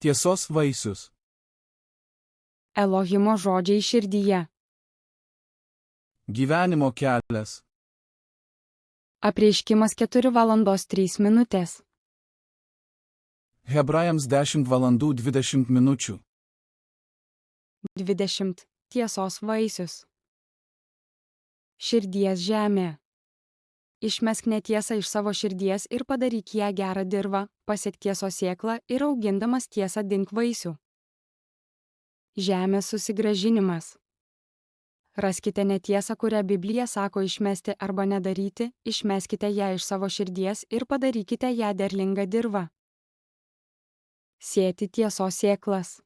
Tiesos vaisius. Elohimo žodžiai širdyje. Gyvenimo kelias. Apreiškimas 4:03. Hebrajams 10:20. 20. Tiesos vaisius. Širdies žemė. Išmesk netiesą iš savo širdies ir padaryk ją gerą dirvą, pasiek tiesos sėklą ir augindamas tiesą dink vaisių. Žemės susigrąžinimas. Raskite netiesą, kurią Biblija sako išmesti arba nedaryti, išmeskite ją iš savo širdies ir padarykite ją derlingą dirvą. Sėti tiesos sėklas.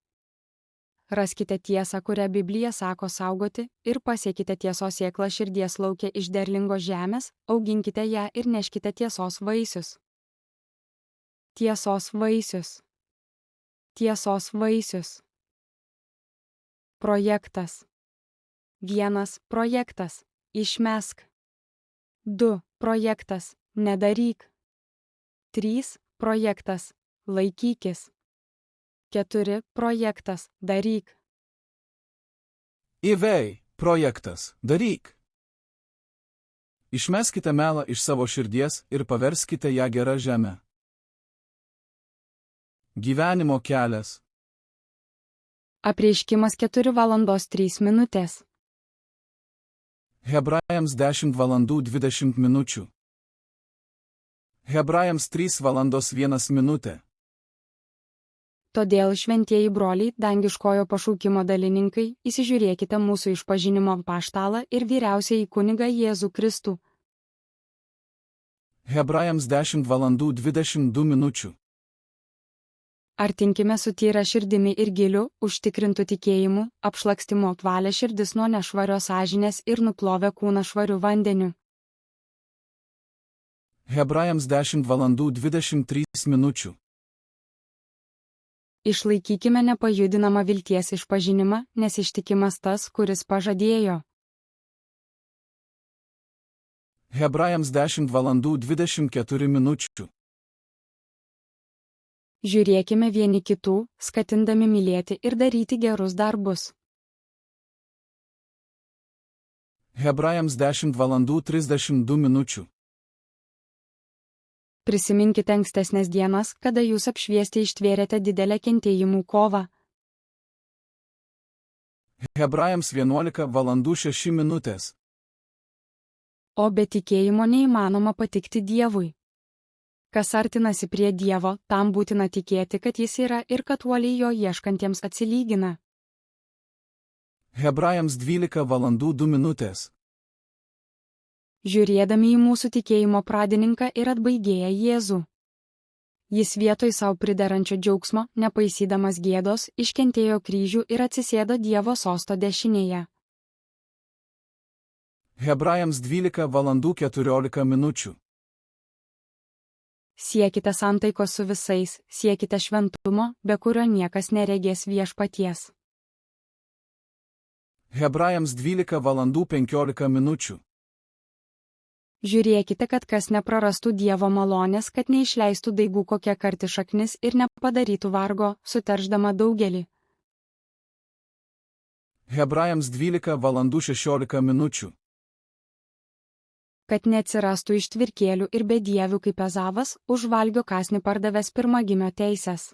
Raskite tiesą, kurią Biblija sako saugoti, ir pasiekite tiesos sėklą širdies lauke iš derlingos žemės, auginkite ją ir neškite tiesos vaisius. Tiesos vaisius. Tiesos vaisius. Projektas. 1. Projektas. Išmesk. 2. Projektas. Nedaryk. 3. Projektas. Laikykis. 4. Projektas. Daryk. Įvei, projektas, daryk. Išmeskite melą iš savo širdies ir paverskite ją gerą žemę. Gyvenimo kelias. Apreiškimas 4:03. Hebrajams 10:20. Hebrajams 3:01. Todėl, šventieji broliai, dangiškojo pašaukimo dalininkai, įsižiūrėkite mūsų išpažinimo apaštalą ir vyriausiąjį kunigą Jėzų Kristų. Hebrajams 10:22. Artinkime su tyra širdimi ir giliu, užtikrintų tikėjimu, apšlakstimu apvalę širdis nuo nešvarios sąžinės ir nuplovę kūną švariu vandeniu. Hebrajams 10:23. Išlaikykime nepajudinamą vilties išpažinimą, nes ištikimas tas, kuris pažadėjo. Hebrajams 10:24. Žiūrėkime vieni kitų, skatindami mylėti ir daryti gerus darbus. Hebrajams 10:32. Prisiminkite ankstesnės dienas, kada jūs apšviesti ištvėrėte didelę kentėjimų kovą. Hebrajams 11:06. O be tikėjimo neįmanoma patikti Dievui. Kas artinasi prie Dievo, tam būtina tikėti, kad jis yra ir kad uoliai jo ieškantiems atsilygina. Hebrajams 12:02. Žiūrėdami į mūsų tikėjimo pradininką ir atbaigėją Jėzų. Jis vietoj savo priderančio džiaugsmo, nepaisydamas gėdos, iškentėjo kryžių ir atsisėdo Dievo sosto dešinėje. Hebrajams 12:14. Siekite santaikos su visais, siekite šventumo, be kurio niekas neregės viešpaties. Hebrajams 12:15. Žiūrėkite, kad kas neprarastų Dievo malonės, kad neišleistų daigų kokia karti šaknis ir nepadarytų vargo, suterždama daugelį. Hebrajams 12:16. Kad neatsirastų ištvirkėlių ir bedievių kaip Ezavas, už valgio kąsnį pardavęs pirmagimio teisės.